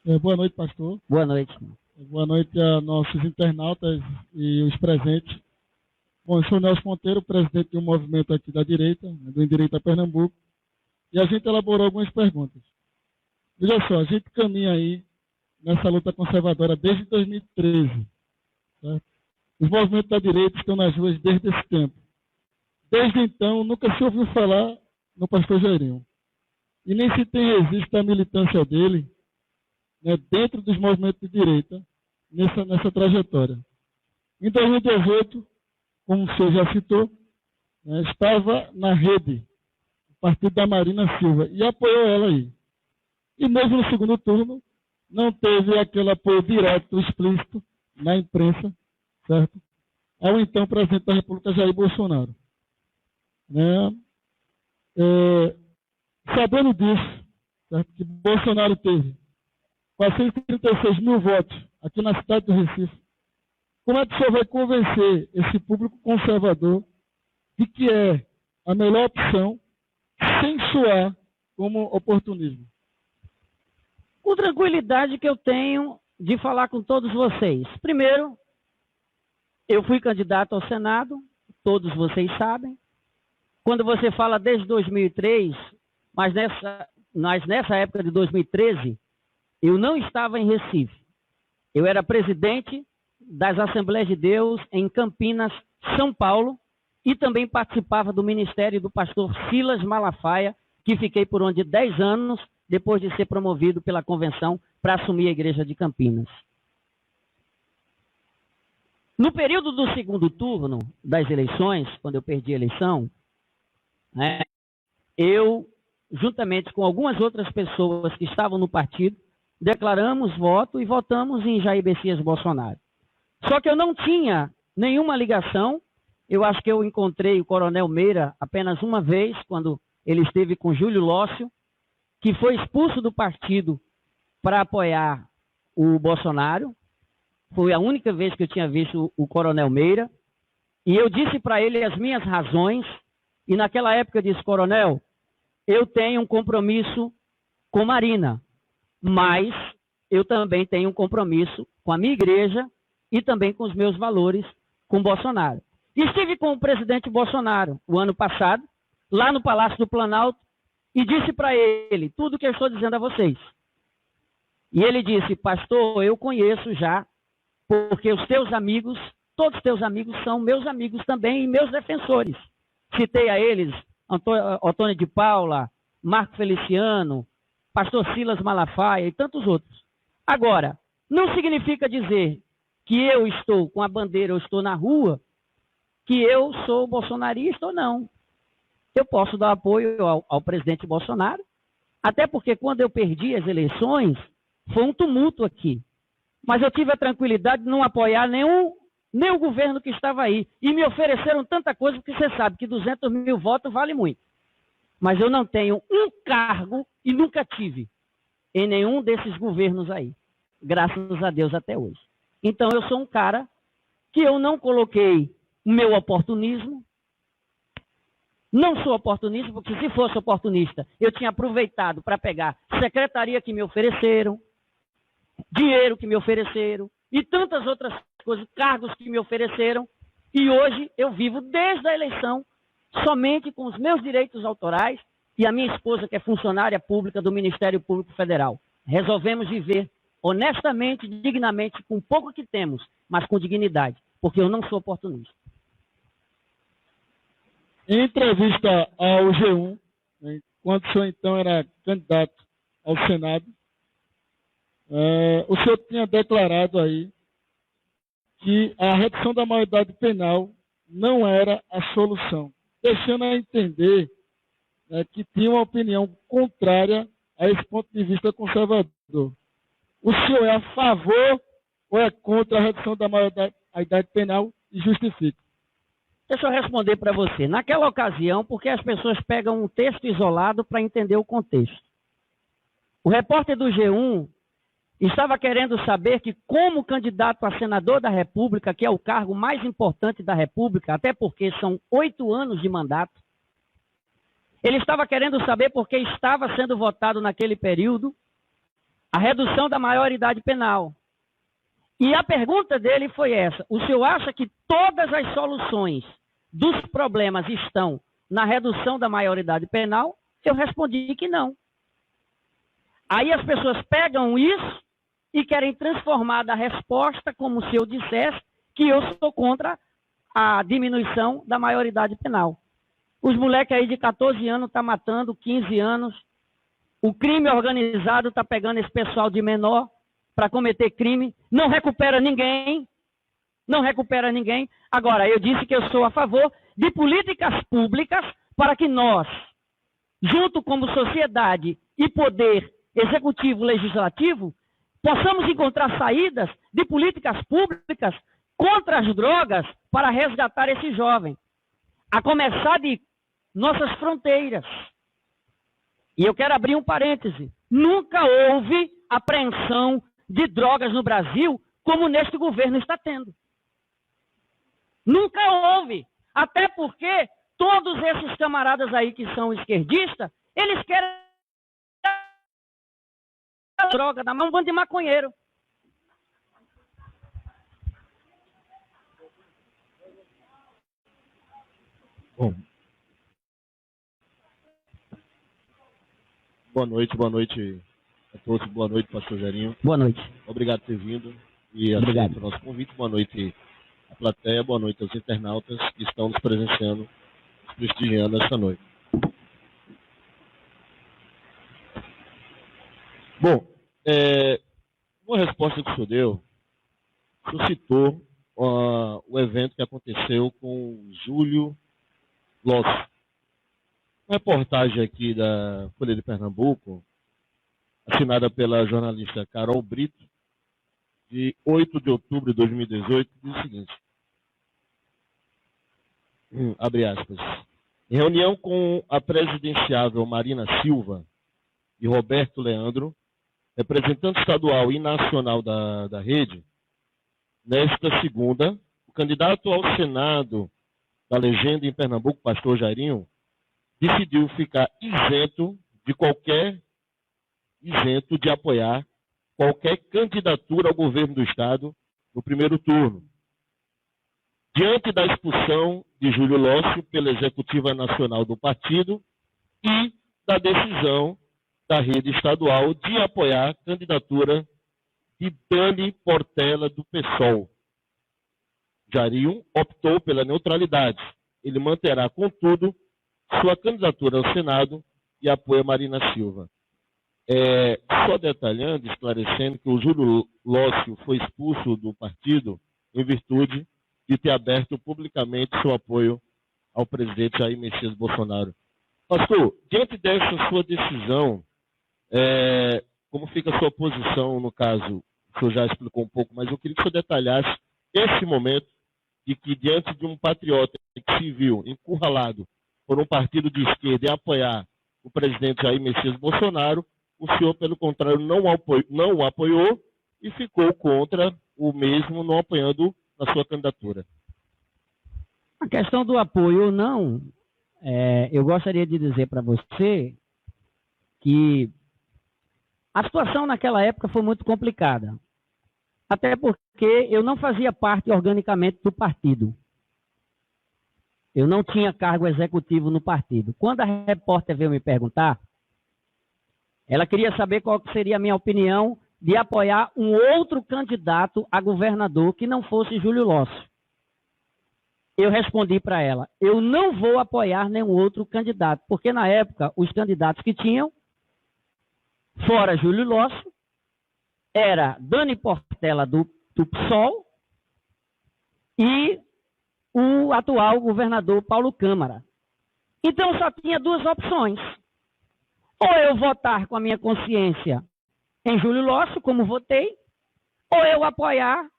Boa noite, pastor. Boa noite. Boa noite a nossos internautas e os presentes. Bom, eu sou Nelson Monteiro, presidente de um movimento aqui da direita, do Endireita Pernambuco, e a gente elaborou algumas perguntas. Veja só, a gente caminha aí nessa luta conservadora desde 2013. Certo? Os movimentos da direita estão nas ruas desde esse tempo. Desde então, nunca se ouviu falar no pastor Jairinho. E nem se tem registro da militância dele, né, dentro dos movimentos de direita, nessa trajetória. Em 2018, como o senhor já citou, né, estava na rede, o partido da Marina Silva, e apoiou ela aí. E mesmo no segundo turno, não teve aquele apoio direto, explícito, na imprensa, certo? Ao então presidente da República, Jair Bolsonaro. Né? Sabendo disso, certo? Que Bolsonaro teve 436 mil votos aqui na cidade do Recife, como é que o senhor vai convencer esse público conservador de que é a melhor opção sem soar como oportunismo? Com tranquilidade que eu tenho de falar com todos vocês. Primeiro, eu fui candidato ao Senado, todos vocês sabem. Quando você fala desde 2003, mas nessa época de 2013, eu não estava em Recife. Eu era presidente das Assembleias de Deus em Campinas, São Paulo, e também participava do ministério do pastor Silas Malafaia, que fiquei por onde 10 anos, depois de ser promovido pela convenção para assumir a igreja de Campinas. No período do segundo turno das eleições, quando eu perdi a eleição, né, eu, juntamente com algumas outras pessoas que estavam no partido, declaramos voto e votamos em Jair Messias Bolsonaro. Só que eu não tinha nenhuma ligação. Eu acho que eu encontrei o Coronel Meira apenas uma vez, quando ele esteve com Júlio Lócio, que foi expulso do partido para apoiar o Bolsonaro. Foi a única vez que eu tinha visto o Coronel Meira. E eu disse para ele as minhas razões. E naquela época eu disse: Coronel, eu tenho um compromisso com Marina, mas eu também tenho um compromisso com a minha igreja e também com os meus valores com Bolsonaro. E estive com o presidente Bolsonaro o ano passado, lá no Palácio do Planalto, e disse para ele tudo o que eu estou dizendo a vocês. E ele disse: pastor, eu conheço já, porque os teus amigos, todos os teus amigos são meus amigos também e meus defensores. Citei a eles Antônio de Paula, Marco Feliciano, pastor Silas Malafaia e tantos outros. Agora, não significa dizer que eu estou com a bandeira, eu estou na rua, que eu sou bolsonarista ou não. Eu posso dar apoio ao presidente Bolsonaro, até porque quando eu perdi as eleições, foi um tumulto aqui. Mas eu tive a tranquilidade de não apoiar nem o governo que estava aí. E me ofereceram tanta coisa, porque você sabe que 200 mil votos vale muito. Mas eu não tenho um cargo e nunca tive em nenhum desses governos aí. Graças a Deus até hoje. Então eu sou um cara que eu não coloquei o meu oportunismo. Não sou oportunista, porque se fosse oportunista, eu tinha aproveitado para pegar secretaria que me ofereceram, dinheiro que me ofereceram e tantas outras coisas, cargos que me ofereceram. E hoje eu vivo desde a eleição somente com os meus direitos autorais e a minha esposa, que é funcionária pública do Ministério Público Federal. Resolvemos viver honestamente, dignamente, com pouco que temos, mas com dignidade, porque eu não sou oportunista. Em entrevista ao G1, né, quando o senhor então era candidato ao Senado, o senhor tinha declarado aí que a redução da maioridade penal não era a solução, deixando a entender, né, que tinha uma opinião contrária a esse ponto de vista conservador. O senhor é a favor ou é contra a redução da maioridade penal e justifica? Deixa eu responder para você. Naquela ocasião, porque as pessoas pegam um texto isolado para entender o contexto. O repórter do G1 estava querendo saber que, como candidato a senador da República, que é o cargo mais importante da República, até porque são 8 anos de mandato, ele estava querendo saber porque estava sendo votado naquele período a redução da maioridade penal. E a pergunta dele foi essa: o senhor acha que todas as soluções dos problemas estão na redução da maioridade penal? Eu respondi que não. Aí as pessoas pegam isso e querem transformar da resposta como se eu dissesse que eu sou contra a diminuição da maioridade penal. Os moleques aí de 14 anos estão matando, 15 anos. O crime organizado está pegando esse pessoal de menor para cometer crime. Não recupera ninguém. Não recupera ninguém. Agora, eu disse que eu sou a favor de políticas públicas para que nós, junto como sociedade e poder executivo, legislativo, possamos encontrar saídas de políticas públicas contra as drogas para resgatar esse jovem. A começar de nossas fronteiras. E eu quero abrir um parêntese. Nunca houve apreensão de drogas no Brasil como neste governo está tendo. Nunca houve. Até porque todos esses camaradas aí que são esquerdistas, eles querem a droga da mão, um bando de maconheiro. Bom. Boa noite a todos. Boa noite, pastor Zerinho. Boa noite. Obrigado por ter vindo e aceito o nosso convite. Boa noite à plateia, boa noite aos internautas que estão nos presenciando, nos prestigiando esta noite. Bom, uma resposta que o senhor deu, o senhor citou o evento que aconteceu com o Júlio Lossi. Uma reportagem aqui da Folha de Pernambuco, assinada pela jornalista Carol Brito, de 8 de outubro de 2018, diz o seguinte, abre aspas, em reunião com a presidenciável Marina Silva e Roberto Leandro, representante estadual e nacional da rede, nesta segunda, o candidato ao Senado da legenda em Pernambuco, pastor Jairinho, decidiu ficar isento de apoiar qualquer candidatura ao governo do Estado no primeiro turno. Diante da expulsão de Júlio Lossi pela Executiva Nacional do partido e da decisão da rede estadual de apoiar a candidatura de Dani Portela do PSOL. Jairinho optou pela neutralidade. Ele manterá, contudo, sua candidatura ao Senado e apoia Marina Silva. Só detalhando, esclarecendo que o Júlio Lossi foi expulso do partido em virtude de ter aberto publicamente seu apoio ao presidente Jair Messias Bolsonaro. Pastor, diante dessa sua decisão, como fica a sua posição no caso? O senhor já explicou um pouco, mas eu queria que o senhor detalhasse esse momento de que, diante de um patriota que se viu encurralado por um partido de esquerda e apoiar o presidente Jair Messias Bolsonaro, o senhor, pelo contrário, não o apoiou e ficou contra o mesmo, não apoiando a sua candidatura. A questão do apoio ou não, eu gostaria de dizer para você que a situação naquela época foi muito complicada. Até porque eu não fazia parte organicamente do partido. Eu não tinha cargo executivo no partido. Quando a repórter veio me perguntar, ela queria saber qual seria a minha opinião de apoiar um outro candidato a governador que não fosse Júlio Lossi. Eu respondi para ela, eu não vou apoiar nenhum outro candidato, porque na época os candidatos que tinham, fora Júlio Lossi, era Dani Portela do PSOL e o atual governador Paulo Câmara. Então só tinha duas opções. Ou eu votar com a minha consciência em Júlio Lossi, como votei, ou eu apoiar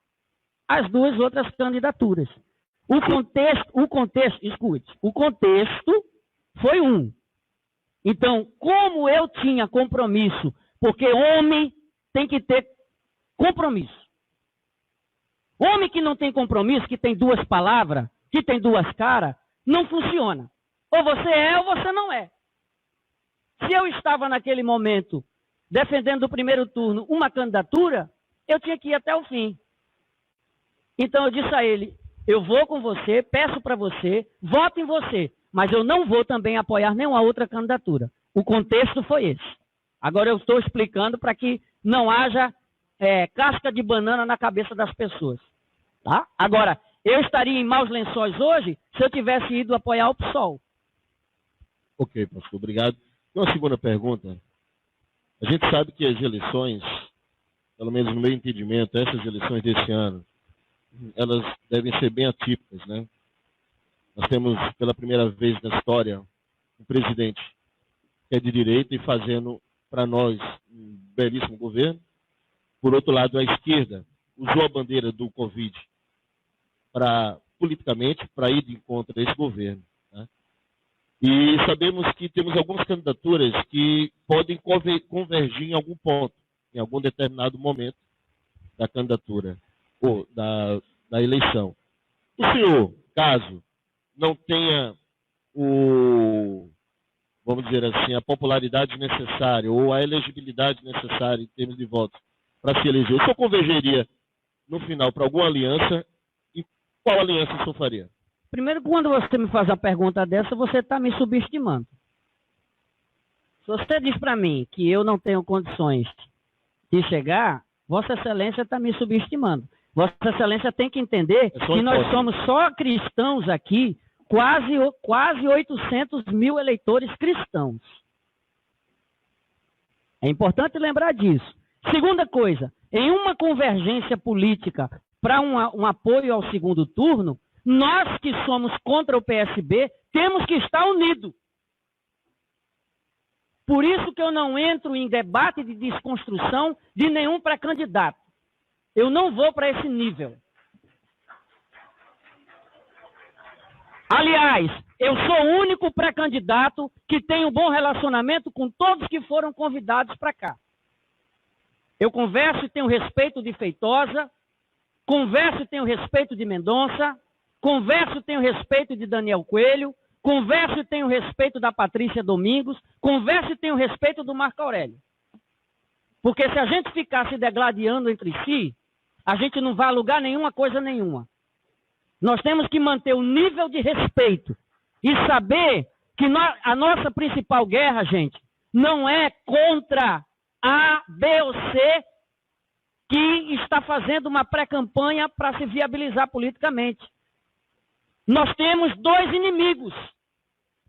as duas outras candidaturas. O contexto foi um. Então, como eu tinha compromisso, porque homem tem que ter compromisso. Homem que não tem compromisso, que tem duas palavras, que tem duas caras, não funciona. Ou você é ou você não é. Se eu estava naquele momento defendendo do primeiro turno uma candidatura, eu tinha que ir até o fim. Então eu disse a ele, eu vou com você, peço para você, voto em você, mas eu não vou também apoiar nenhuma outra candidatura. O contexto foi esse. Agora eu estou explicando para que não haja casca de banana na cabeça das pessoas. Tá? Agora, eu estaria em maus lençóis hoje se eu tivesse ido apoiar o PSOL. Ok, pastor, obrigado. Uma segunda pergunta. A gente sabe que as eleições, pelo menos no meu entendimento, essas eleições desse ano, elas devem ser bem atípicas, né? Nós temos, pela primeira vez na história, um presidente que é de direita e fazendo, para nós, um belíssimo governo. Por outro lado, a esquerda usou a bandeira do Covid politicamente, para ir de encontro a esse governo. Né? E sabemos que temos algumas candidaturas que podem convergir em algum ponto, em algum determinado momento da candidatura, ou da eleição. O senhor, caso não tenha vamos dizer assim, a popularidade necessária ou a elegibilidade necessária em termos de votos para se eleger, o senhor convergeria no final para alguma aliança? E qual aliança o senhor faria? Primeiro, quando você me faz uma pergunta dessa, você está me subestimando. Se você diz para mim que eu não tenho condições de chegar, Vossa Excelência está me subestimando. Vossa Excelência tem que entender que nós somos só cristãos aqui, quase 800 mil eleitores cristãos. É importante lembrar disso. Segunda coisa, em uma convergência política para um apoio ao segundo turno, nós que somos contra o PSB temos que estar unidos. Por isso que eu não entro em debate de desconstrução de nenhum pré-candidato. Eu não vou para esse nível. Aliás, eu sou o único pré-candidato que tem um bom relacionamento com todos que foram convidados para cá. Eu converso e tenho respeito de Feitosa, converso e tenho respeito de Mendonça, converso e tenho respeito de Daniel Coelho, converso e tenho respeito da Patrícia Domingos, converso e tenho respeito do Marco Aurélio. Porque se a gente ficar se degladiando entre si, a gente não vai a lugar nenhuma, coisa nenhuma. Nós temos que manter o nível de respeito e saber que a nossa principal guerra, gente, não é contra A, B ou C que está fazendo uma pré-campanha para se viabilizar politicamente. Nós temos dois inimigos,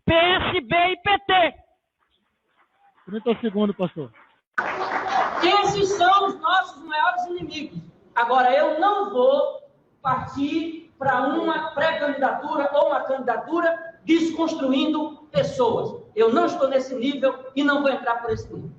PSB e PT. 30 segundos, pastor. Esses são os nossos maiores inimigos. Agora, eu não vou partir para uma pré-candidatura ou uma candidatura desconstruindo pessoas. Eu não estou nesse nível e não vou entrar por esse nível.